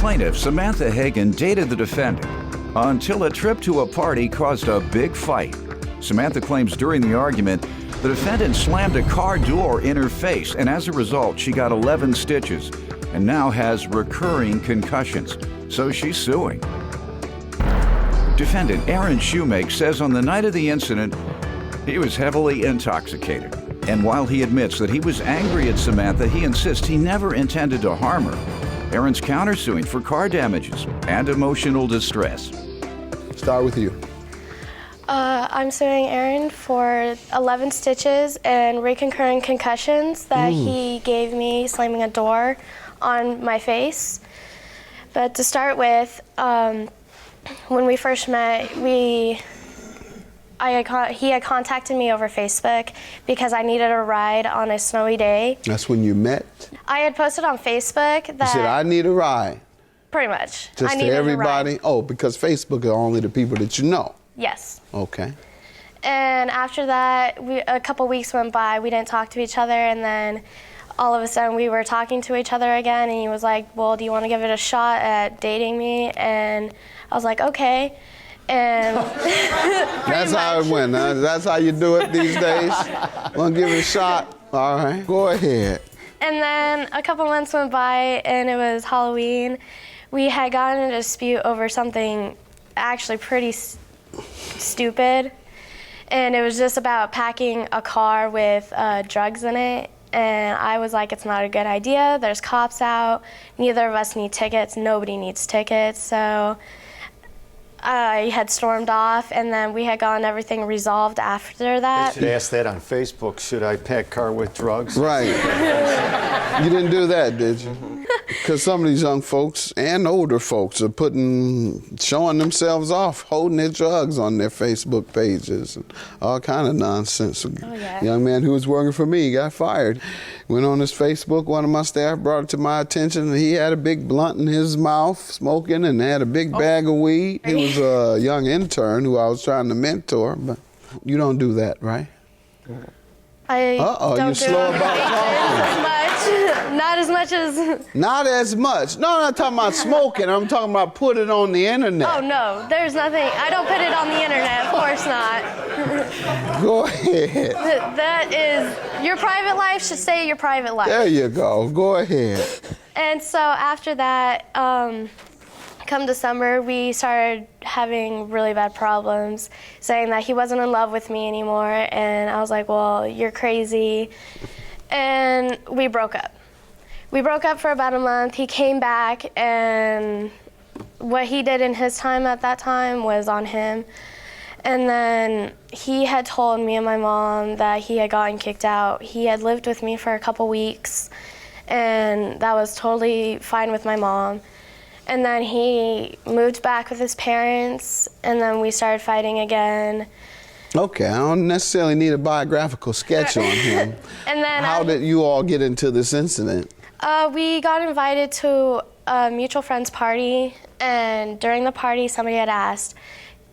plaintiff, Samantha Hagan, dated the defendant until a trip to a party caused a big fight. Samantha claims during the argument, the defendant slammed a car door in her face, and as a result, she got 11 stitches and now has recurring concussions, so she's suing. Defendant Aaron Shoemake says on the night of the incident, he was heavily intoxicated. And while he admits that he was angry at Samantha, he insists he never intended to harm her. Aaron's countersuing for car damages and emotional distress. Start with you. I'm suing Aaron for 11 stitches and recurring concussions that he gave me slamming a door on my face. But to start with, when we first met, he had contacted me over Facebook because I needed a ride on a snowy day. That's when you met? I had posted on Facebook that... You said, I need a ride. Pretty much. Just to everybody? Oh, because Facebook are only the people that you know? Yes. Okay. And after that, a couple weeks went by, we didn't talk to each other, and then all of a sudden we were talking to each other again, and he was like, well, do you want to give it a shot at dating me? And I was like, okay. And that's how it went, huh? That's how you do it these days? Want to give it a shot? All right, go ahead. And then a couple months went by, and it was Halloween. We had gotten in a dispute over something actually pretty stupid. And it was just about packing a car with drugs in it. And I was like, it's not a good idea. There's cops out. Neither of us need tickets. Nobody needs tickets. So I had stormed off, and then we had gotten everything resolved after that. You should ask that on Facebook. Should I pack car with drugs? Right. You didn't do that, did you? Because some of these young folks and older folks are showing themselves off, holding their drugs on their Facebook pages, and all kind of nonsense. Oh, yeah. Young man who was working for me got fired. Went on his Facebook, one of my staff brought it to my attention. He had a big blunt in his mouth, smoking, and had a big bag of weed. He was a young intern who I was trying to mentor, but you don't do that, right? I don't you're do slow about as much. Not as much as... Not as much. No, I'm not talking about smoking. I'm talking about put it on the internet. Oh, no. There's nothing. I don't put it on the internet. Of course not. Go ahead. That is... Your private life should stay your private life. There you go. Go ahead. And so after that, come December, we started having really bad problems, saying that he wasn't in love with me anymore. And I was like, well, you're crazy. And we broke up. We broke up for about a month. He came back, and what he did in his time at that time was on him. And then he had told me and my mom that he had gotten kicked out. He had lived with me for a couple weeks, and that was totally fine with my mom. And then he moved back with his parents, and then we started fighting again. Okay, I don't necessarily need a biographical sketch on him. And then how did you all get into this incident? We got invited to a mutual friend's party, and during the party, somebody had asked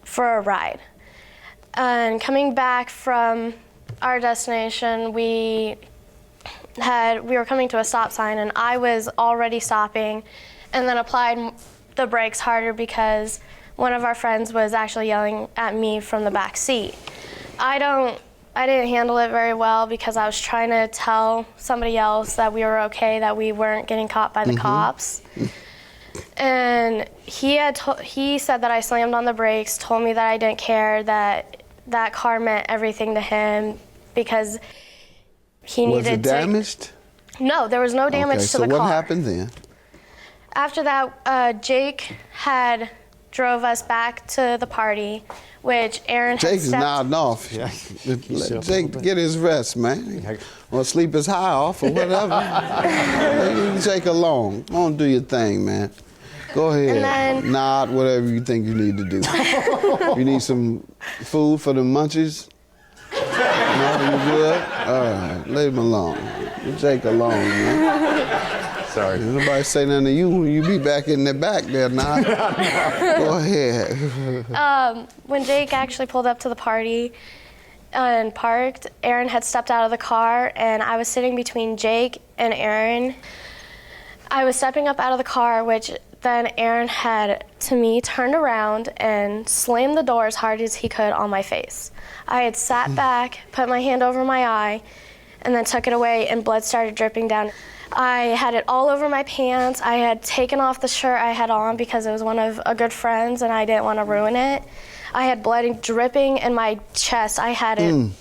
for a ride. And coming back from our destination, we were coming to a stop sign, and I was already stopping, and then applied the brakes harder because one of our friends was actually yelling at me from the back seat. I didn't handle it very well because I was trying to tell somebody else that we were okay, that we weren't getting caught by the cops. And he said that I slammed on the brakes, told me that I didn't care, that that car meant everything to him because he needed to... Was it damaged? No, there was no damage to the car. So what happened then? After that, Jake had drove us back to the party, which Aaron had Jake's nodding off. Yeah. Let Jake get his rest, man. Or sleep his high off or whatever. Leave Jake alone. Go on, do your thing, man. Go ahead. Then, nod, whatever you think you need to do. You need some food for the munchies? No, you good? All right, leave him alone. Leave Jake alone, man. Sorry. Nobody say nothing to you when you be back in the back there, now. Go ahead. When Jake actually pulled up to the party and parked, Aaron had stepped out of the car, and I was sitting between Jake and Aaron. I was stepping up out of the car, which then Aaron had, to me, turned around and slammed the door as hard as he could on my face. I had sat back, put my hand over my eye, and then took it away, and blood started dripping down. I had it all over my pants. I had taken off the shirt I had on because it was one of a good friend's, and I didn't want to ruin it. I had blood dripping in my chest. I had it,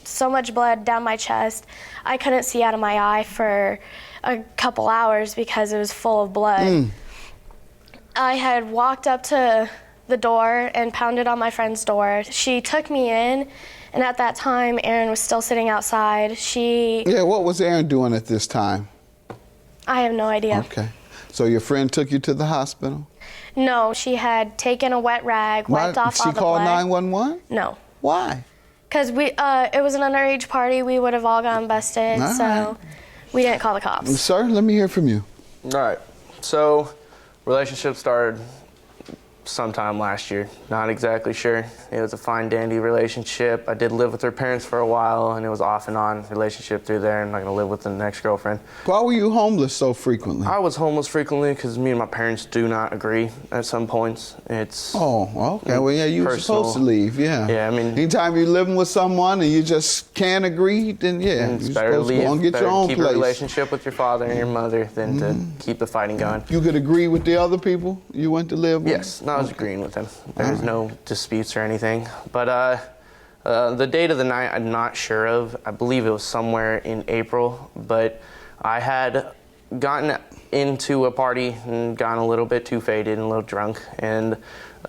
so much blood down my chest. I couldn't see out of my eye for a couple hours because it was full of blood. I had walked up to the door and pounded on my friend's door. She took me in, and at that time, Aaron was still sitting outside. Yeah, what was Aaron doing at this time? I have no idea. Okay. So your friend took you to the hospital? No, she had taken a wet rag, wiped off all the blood. She called 911? No. Why? Because it was an underage party. We would have all gotten busted, All so right. we didn't call the cops. Sir, let me hear from you. All right. So, relationship started sometime last year. Not exactly sure. It was a fine dandy relationship. I did live with her parents for a while, and it was off and on relationship through there. I'm not gonna live with the next girlfriend. Why were you homeless so frequently? I was homeless frequently because me and my parents do not agree at some points. It's okay. Well, yeah, you were supposed to leave. Yeah. Yeah, I mean, anytime you're living with someone and you just can't agree, then yeah, it's you're better to supposed to leave. go and get Better your own keep place. a relationship with your father and your mother than to keep the fighting going. You could agree with the other people you went to live with? Yes, no, I was agreeing with him. There's no disputes or anything. But the date of the night I'm not sure of. I believe it was somewhere in April, but I had gotten into a party and gotten a little bit too faded and a little drunk, and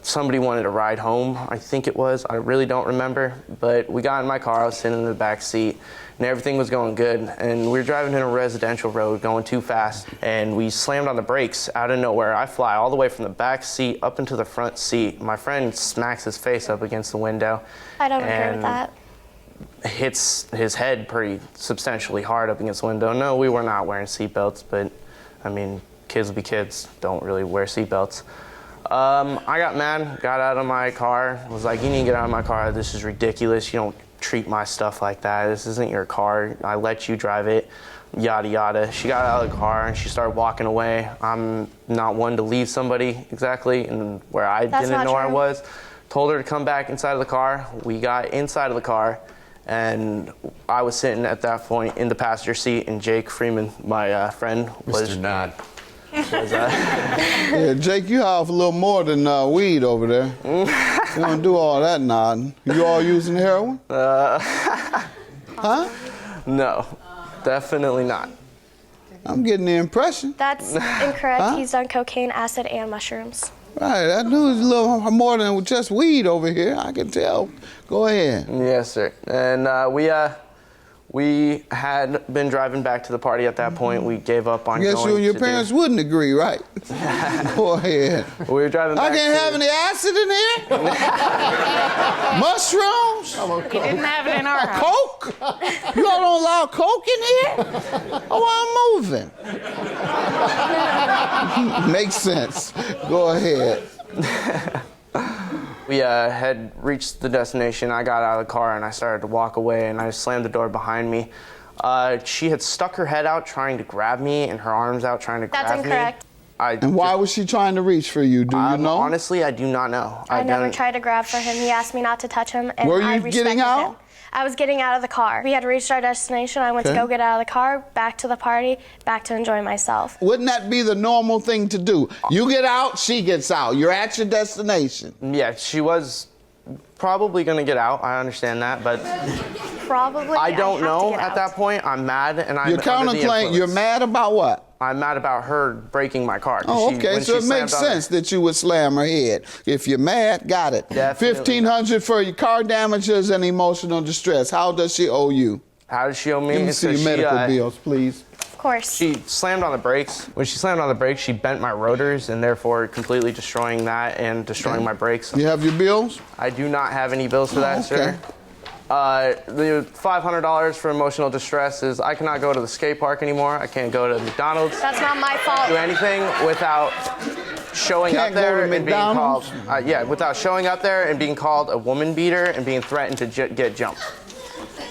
somebody wanted a ride home, I think it was. I really don't remember, but we got in my car, I was sitting in the back seat, and everything was going good, and we were driving in a residential road going too fast, and we slammed on the brakes out of nowhere. I fly all the way from the back seat up into the front seat. My friend smacks his face up against the window. I don't agree with that. Hits his head pretty substantially hard up against the window. No, we were not wearing seatbelts, but I mean, kids will be kids, don't really wear seatbelts. I got mad, got out of my car, was like, you need to get out of my car, this is ridiculous, you don't treat my stuff like that, this isn't your car, I let you drive it, yada yada. She got out of the car and she started walking away. I'm not one to leave somebody exactly and where I didn't know I was. Told her to come back inside of the car. We got inside of the car, and I was sitting at that point in the passenger seat, and Jake Freeman, my friend, was... Mr. Nod. Yeah, Jake, you have a little more than weed over there. You don't do all that nodding. You all using heroin? Huh? No, definitely not. I'm getting the impression. That's incorrect. He's done cocaine, acid, and mushrooms. Right, I knew it was a little more than just weed over here. I can tell. Go ahead. Yes, sir. And we had been driving back to the party at that point. We gave up on going. I guess you and your parents wouldn't agree, right? Go ahead. We were driving back. I can't have any acid in here? Mushrooms? We didn't have it in our house. Coke? You all don't allow Coke in here? Oh, I'm moving. Makes sense. Go ahead. We had reached the destination. I got out of the car and I started to walk away, and I slammed the door behind me. She had stuck her head out trying to grab me and her arms out trying to grab me. That's incorrect. And why was she trying to reach for you? Do you know? Honestly, I do not know. I never tried to grab for him. He asked me not to touch him, and Were you I respected getting out? him. I was getting out of the car. We had reached our destination. I went to go get out of the car, back to the party, back to enjoy myself. Wouldn't that be the normal thing to do? You get out, she gets out. You're at your destination. Yeah, she was probably going to get out. I understand that, but Probably. I don't know at out. that point. I'm mad, and I'm Your under the counterclaim, you're influence. mad about what? I'm mad about her breaking my car. Oh, okay, so it makes sense that you would slam her head. If you're mad, got it. Definitely. $1,500 for your car damages and emotional distress. How does she owe you? How does she owe me? Let me see your medical bills, please. Of course. She slammed on the brakes. When she slammed on the brakes, she bent my rotors and therefore completely destroying that and destroying my brakes. You have your bills? I do not have any bills for that, okay. sir. The $500 for emotional distress is I cannot go to the skate park anymore. I can't go to McDonald's. That's not my fault. Do anything without showing Can't up there go to and being called. McDonald's? Without showing up there and being called a woman beater and being threatened to get jumped.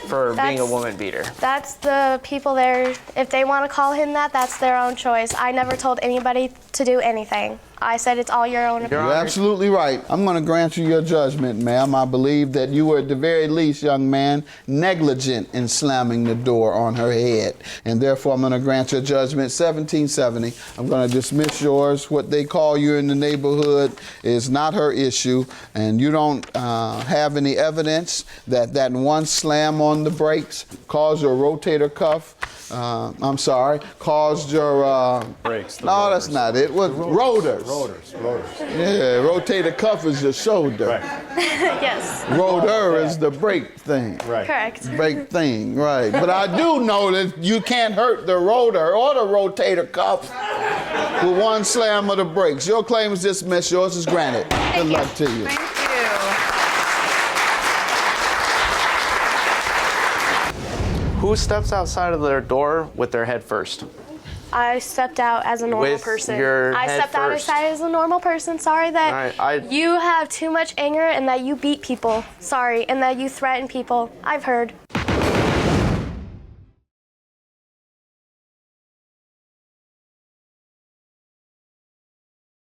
for being a That's- woman beater. That's the people there. If they want to call him that, that's their own choice. I never told anybody to do anything. I said it's all your own opinion. You're absolutely right. I'm going to grant you your judgment, ma'am. I believe that you were, at the very least, young man, negligent in slamming the door on her head. And therefore, I'm going to grant your judgment 1770. I'm going to dismiss yours. What they call you in the neighborhood is not her issue. And you don't have any evidence that that one slam on the brakes caused your rotator cuff. Caused your... Brakes. No, that's not it. What? Rotors. Rotors. Yeah, rotator cuff is your shoulder. Right. Yes, Rotor is the brake thing. Right. correct. Brake thing, right. But I do know that you can't hurt the rotor or the rotator cuff with one slam of the brakes. Your claim is dismissed. Yours is granted. Good luck to you. Thank you. Who steps outside of their door with their head first? I stepped out as a normal With person. your I head stepped first. outside as a normal person. Sorry that Alright, you have too much anger and that you beat people. Sorry, and that you threaten people. I've heard.